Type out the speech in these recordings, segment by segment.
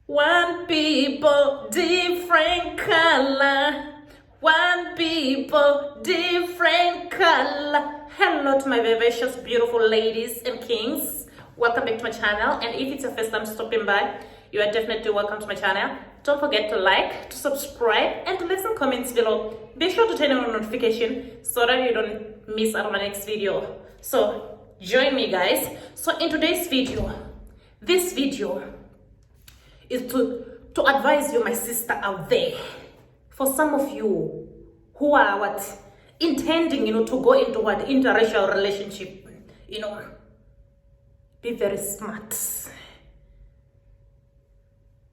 One people, different color. One people, different color. Hello to my vivacious, beautiful ladies and kings. Welcome back to my channel. And if it's your first time stopping by, you are definitely welcome to my channel. Don't forget to like, to subscribe, and to leave some comments below. Be sure to turn on notification so that you don't miss out on my next video. So join me, guys. So in today's video, this video is to advise you, my sister out there. For some of you who are intending, to go into interracial relationship, be very smart.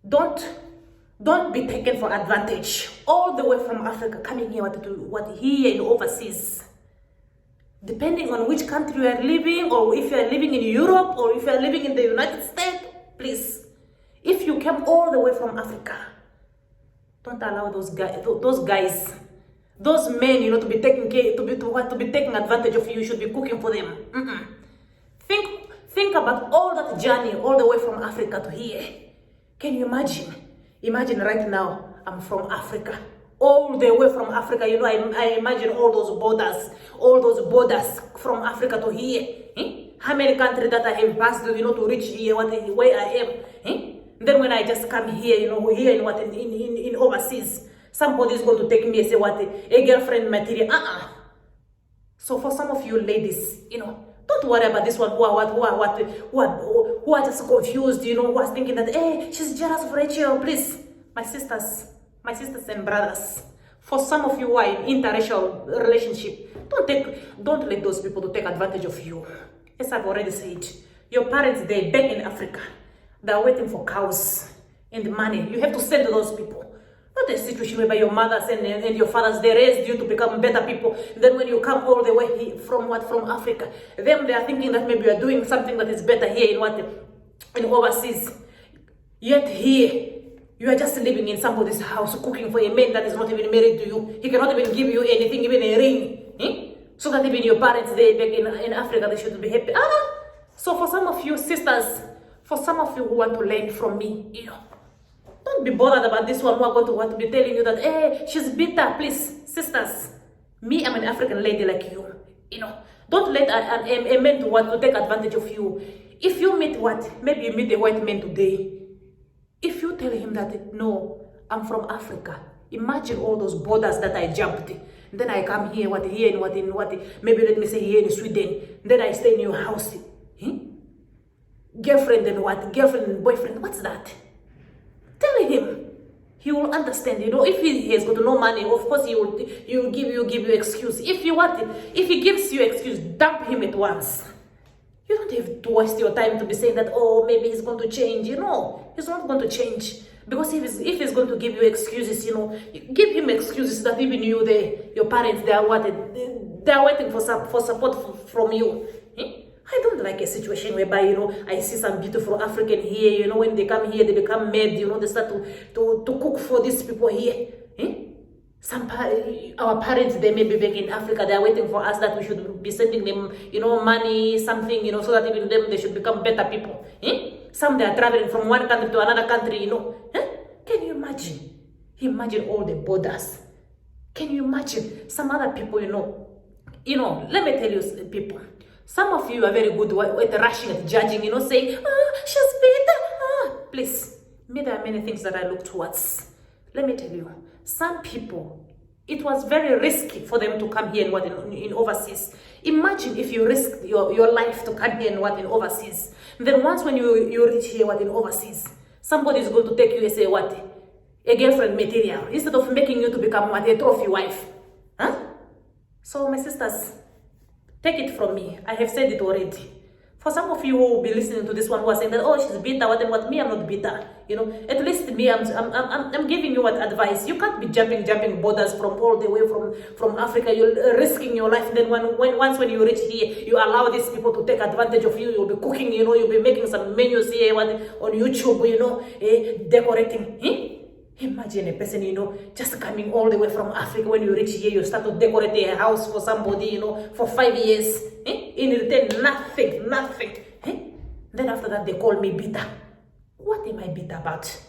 Don't be taken for advantage all the way from Africa, coming here here in overseas. Depending on which country you are living, or if you are living in Europe, or if you are living in the United States, please. If you came all the way from Africa, don't allow those guys, those men, to be taking care, to be taking advantage of you. You should be cooking for them. Think about all that journey all the way from Africa to here. Can you imagine? Imagine right now, I'm from Africa, all the way from Africa. I imagine all those borders from Africa to here. How many countries that I have passed, to reach here, where I am. Then when I just come here, here in overseas, somebody is going to take me and say a girlfriend material. So for some of you ladies, don't worry about this one who are just confused, who are thinking that, hey, she's jealous of Rachel. Please, my sisters and brothers, for some of you who are in interracial relationship, don't let those people to take advantage of you. As I've already said, your parents, they're back in Africa. They're waiting for cows and money. You have to send those people. Not a situation whereby your mothers and your fathers, they raised you to become better people. Then when you come all the way from Africa, they are thinking that maybe you are doing something that is better here in overseas. Yet here, you are just living in somebody's house, cooking for a man that is not even married to you. He cannot even give you anything, even a ring. So that even your parents, they back in Africa, they should be happy. So for some of you sisters, for some of you who want to learn from me, don't be bothered about this one who are going to want to be telling you that, hey, she's bitter. Please, sisters, me, I'm an African lady like you. Don't let a man to want to take advantage of you. If you meet maybe you meet a white man today. If you tell him that, no, I'm from Africa, imagine all those borders that I jumped. Then I come here, maybe let me say here in Sweden. Then I stay in your house. Girlfriend and boyfriend, what's that? Tell him. He will understand, if he has got no money, of course he will give you excuse. If he gives you excuse, dump him at once. You don't have to waste your time to be saying that, oh, maybe he's going to change. He's not going to change. Because if he's going to give you excuses, give him excuses that even your parents, they are waiting for support from you. I don't like a situation whereby, I see some beautiful African here, when they come here, they become mad, they start to cook for these people here. Our parents, they may be back in Africa, they are waiting for us that we should be sending them, money, something, so that even them, they should become better people. Some, they are traveling from one country to another country, Can you imagine? Imagine all the borders. Can you imagine some other people, let me tell you, people. Some of you are very good at rushing, at judging, saying, she's bitter. Please, there are many things that I look towards. Let me tell you, some people, it was very risky for them to come here in overseas. Imagine if you risk your life to come here in overseas. Then once when you reach here in overseas, somebody is going to take you and say a girlfriend material, instead of making you to become a trophy wife. So my sisters, take it from me. I have said it already. For some of you who will be listening to this one who are saying that, oh, she's bitter, what me, I'm not bitter. At least me, I'm giving you advice. You can't be jumping borders from all the way from Africa. You're risking your life. Then once when you reach here, you allow these people to take advantage of you. You'll be cooking, you'll be making some menus here on YouTube, decorating. Imagine a person, just coming all the way from Africa. When you reach here, you start to decorate a house for somebody, for 5 years. In return, nothing. Then after that, they call me bitter. What am I bitter about?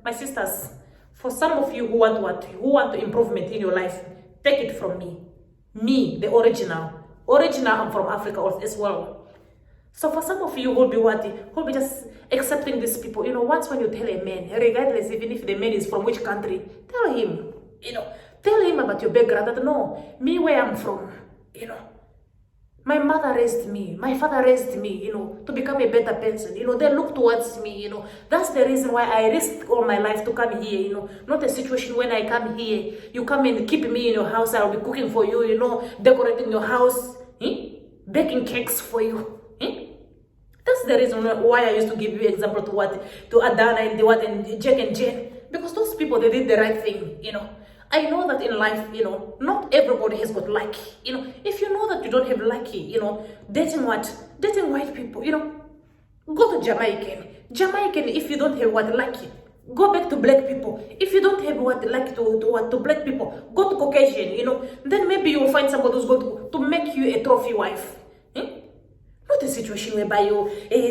My sisters, for some of you who want what? Who want improvement in your life, take it from me. Me, the original. I'm from Africa as well. So for some of you who'll be just accepting these people, once when you tell a man, regardless even if the man is from which country, tell him, tell him about your background, that no, me where I'm from, my mother raised me, my father raised me, to become a better person. They look towards me, That's the reason why I risked all my life to come here, Not a situation when I come here, you come and keep me in your house, I'll be cooking for you, decorating your house, baking cakes for you. That's the reason why I used to give you example to Adana and Jack and Jane. Because those people, they did the right thing, I know that in life, not everybody has got lucky. If you know that you don't have lucky, dating white people, go to Jamaican, if you don't have lucky, go back to black people. If you don't have lucky to black people, go to Caucasian, then maybe you'll find somebody who's going to make you a trophy wife. Not a situation whereby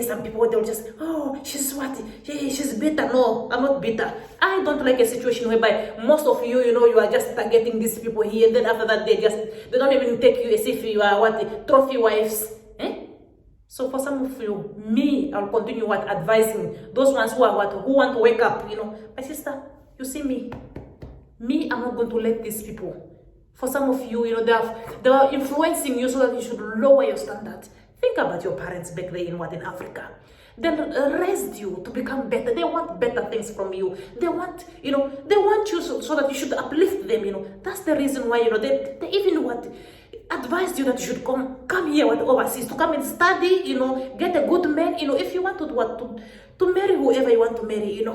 some people, they'll just, oh, she's what? She's bitter. No, I'm not bitter. I don't like a situation whereby most of you, you are just targeting these people here, and then after that, they don't even take you as if you are trophy wives. So for some of you, me, I'll continue advising those ones who want to wake up, My sister, you see me, I'm not going to let these people. For some of you, they are influencing you so that you should lower your standards. Think about your parents back there in Africa. They raised you to become better. They want better things from you. They want you so that you should uplift them, That's the reason why, they even advised you that you should come here overseas, to come and study, get a good man, if you want to marry whoever you want to marry,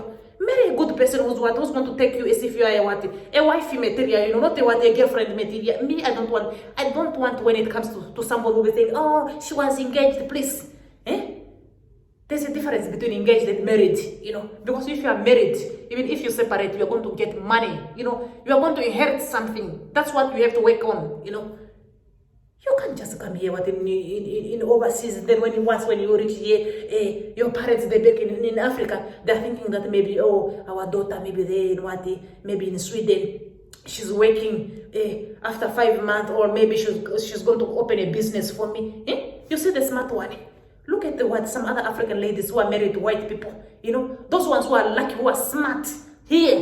marry a good person who's going to take you as if you are a wifey material, not a girlfriend material. Me, I don't want when it comes to somebody who will think, oh, she was engaged, please. There's a difference between engaged and married, because if you are married, even if you separate, you are going to get money, you are going to inherit something. That's what you have to work on, You can't just come here in overseas, and then when you reach here, your parents, they're back in Africa, they're thinking that maybe, oh, our daughter, maybe maybe in Sweden, she's working after 5 months, or maybe she's going to open a business for me. You see the smart one. Look at some other African ladies who are married to white people. Those ones who are lucky, who are smart. Here,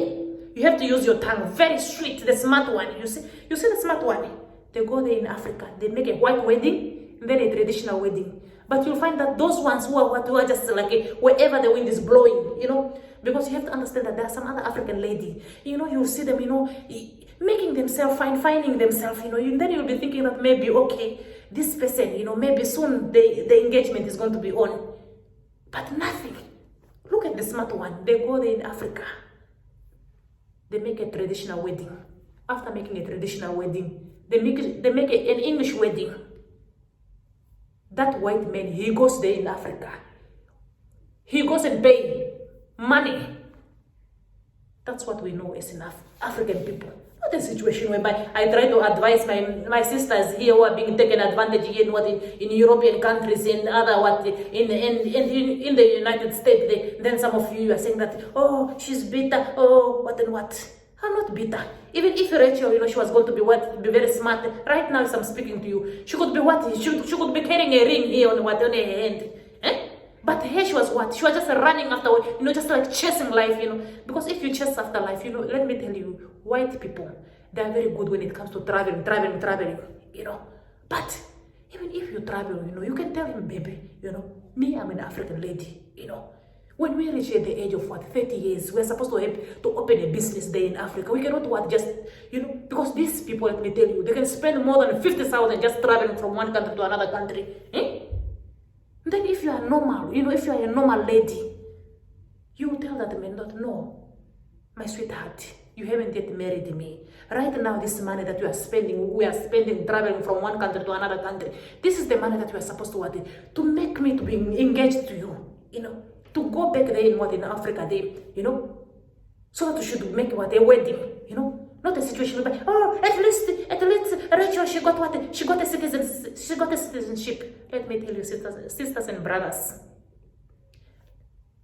you have to use your tongue very straight. The smart one. You see the smart one. They go there in Africa. They make a white wedding, and then a traditional wedding. But you'll find that those ones who are just like wherever the wind is blowing, because you have to understand that there are some other African lady. You'll see them, making themselves finding themselves. Then you'll be thinking that maybe okay, this person, maybe soon the engagement is going to be on. But nothing. Look at the smart one. They go there in Africa. They make a traditional wedding. After making a traditional wedding, they make an English wedding. That white man, he goes there in Africa. He goes and pay money. That's what we know as enough African people. Not a situation whereby I try to advise my sisters here who are being taken advantage in European countries and other in the United States. Then some of you are saying that, oh, she's bitter, oh, what and what. I'm not bitter. Even if Rachel, she was going to be very smart. Right now, as I'm speaking to you, she could be She could be carrying a ring here on her hand. But here she was what? She was just running after, just like chasing life, Because if you chase after life, let me tell you, white people, they are very good when it comes to traveling, But even if you travel, you can tell him, baby, me, I'm an African lady, When we reach at the age of 30 years, we're supposed to open a business there in Africa. We cannot because these people, let me tell you, they can spend more than 50,000 just traveling from one country to another country. Then if you are normal, if you are a normal lady, you tell that man that, no, my sweetheart, you haven't yet married me. Right now, this money that we are spending traveling from one country to another country. This is the money that we are supposed to make me to be engaged to you, to go back there in Africa, so that you should make a wedding, not a situation where, oh, at least Rachel, she got a citizenship. Let me tell you, sisters and brothers,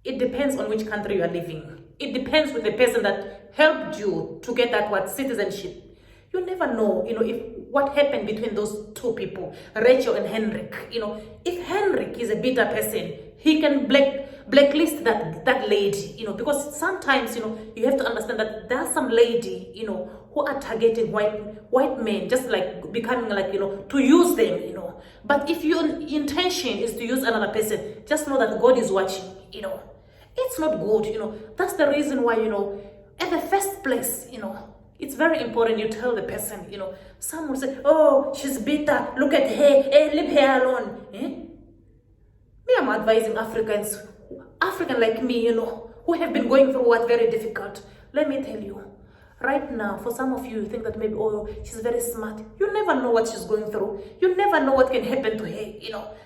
It depends on which country you are living. It depends with the person that helped you to get that citizenship. You never know, if what happened between those two people, Rachel and Henrik. If Henrik is a bitter person, he can blacklist that lady, because sometimes, you have to understand that there's some lady, who are targeting white men, just like becoming like, to use them, But if your intention is to use another person, just know that God is watching, It's not good, That's the reason why, at the first place, it's very important you tell the person, some will say, oh, she's bitter, look at her, hey, leave her alone. Me, I'm advising African like me, who have been going through what very difficult. Let me tell you, right now, for some of you, you think that maybe, oh, she's very smart. You never know what she's going through. You never know what can happen to her,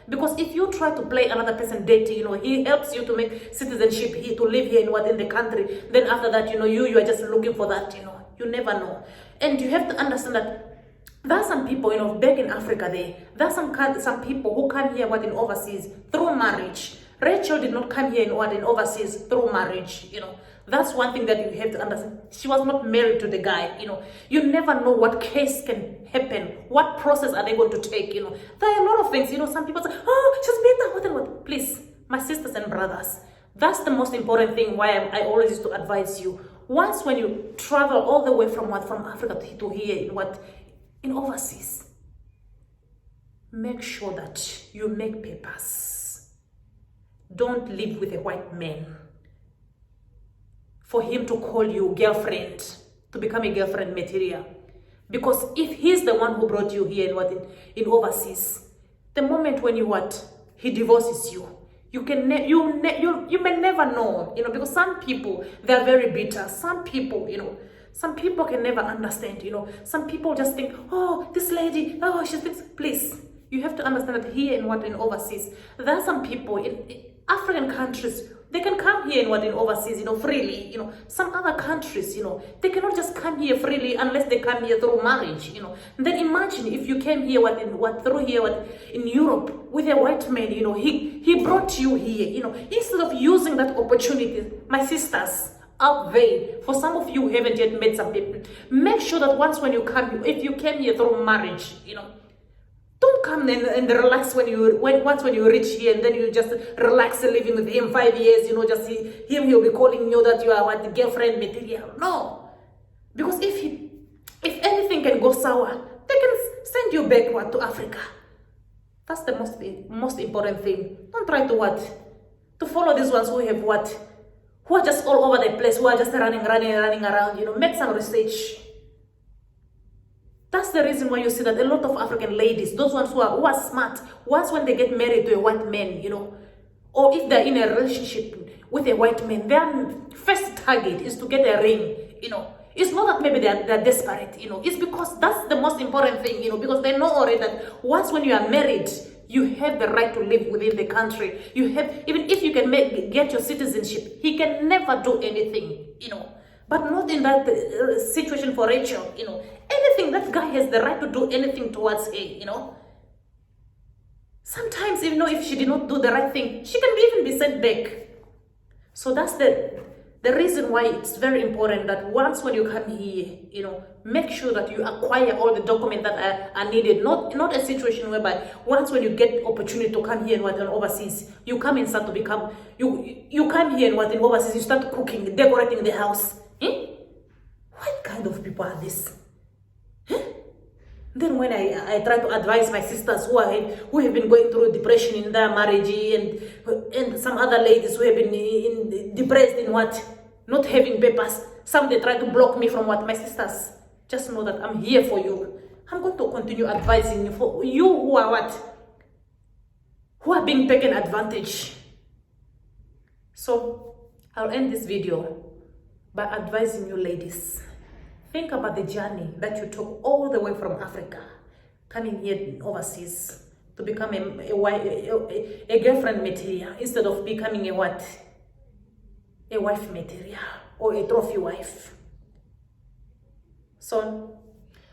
Because if you try to play another person dirty, he helps you to make citizenship here, to live here in the country. Then after that, you are just looking for that, You never know. And you have to understand that there are some people, back in Africa there are some people who come here in overseas through marriage. Rachel did not come here in overseas through marriage, That's one thing that you have to understand. She was not married to the guy, You never know what case can happen. What process are they going to take, There are a lot of things, Some people say, oh, she's bitter, what and what. Please, my sisters and brothers, that's the most important thing why I always used to advise you. Once when you travel all the way from Africa to here in overseas, make sure that you make papers. Don't live with a white man for him to call you girlfriend, to become a girlfriend material. Because if he's the one who brought you here in overseas, the moment when he divorces you, you may never know, because some people, they're very bitter. Some people, some people can never understand, Some people just think, oh, this lady, oh, she thinks, please. You have to understand that here in overseas, there are some people in African countries, they can come here in overseas, freely, Some other countries, they cannot just come here freely unless they come here through marriage, Then imagine if you came here through here in Europe with a white man, he brought you here, Instead of using that opportunity, my sisters out there, for some of you who haven't yet met some people, make sure that once when you come, if you came here through marriage, don't come and relax once when you reach here and then you just relax living with him 5 years, just he'll be calling you that you are the girlfriend material. No. Because if anything can go sour, they can send you backward to Africa. That's the most important thing. Don't try to follow these ones who are just all over the place, who are just running around, Make some research. That's the reason why you see that a lot of African ladies, those ones who are smart, once when they get married to a white man, or if they're in a relationship with a white man, their first target is to get a ring, It's not that maybe they're desperate, It's because that's the most important thing, because they know already that once when you are married, you have the right to live within the country. You have, even if you can get your citizenship, he can never do anything, But not in that situation for Rachel, Anything, that guy has the right to do anything towards her, Sometimes, if she did not do the right thing, she can even be sent back. So that's the reason why it's very important that once when you come here, make sure that you acquire all the documents that are needed. Not a situation whereby once when you get opportunity to come here and overseas, you come and start to become, you come here and in overseas, you start cooking, decorating the house. What kind of people are this? Then when I try to advise my sisters who have been going through depression in their marriage and some other ladies who have been depressed in not having papers, some they try to block me from my sisters. Just know that I'm here for you. I'm going to continue advising you for you who are who are being taken advantage. So I'll end this video by advising you ladies. Think about the journey that you took all the way from Africa, coming here overseas to become a girlfriend material instead of becoming a wife material or a trophy wife. So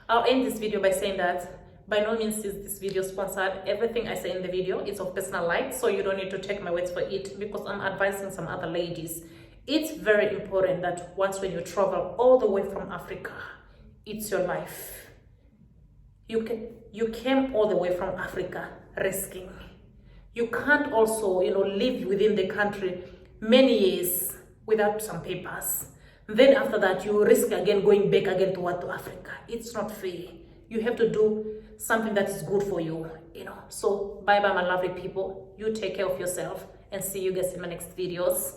I'll end this video by saying that By no means is this video sponsored. Everything I say in the video is of personal life, so you don't need to take my words for it, because I'm advising some other ladies. It's very important that once when you travel all the way from Africa, it's your life. You came all the way from Africa risking. You can't also, live within the country many years without some papers. Then after that, you risk again going back again to Africa. It's not fair. You have to do something that is good for you, So bye bye, my lovely people. You take care of yourself, and see you guys in my next videos.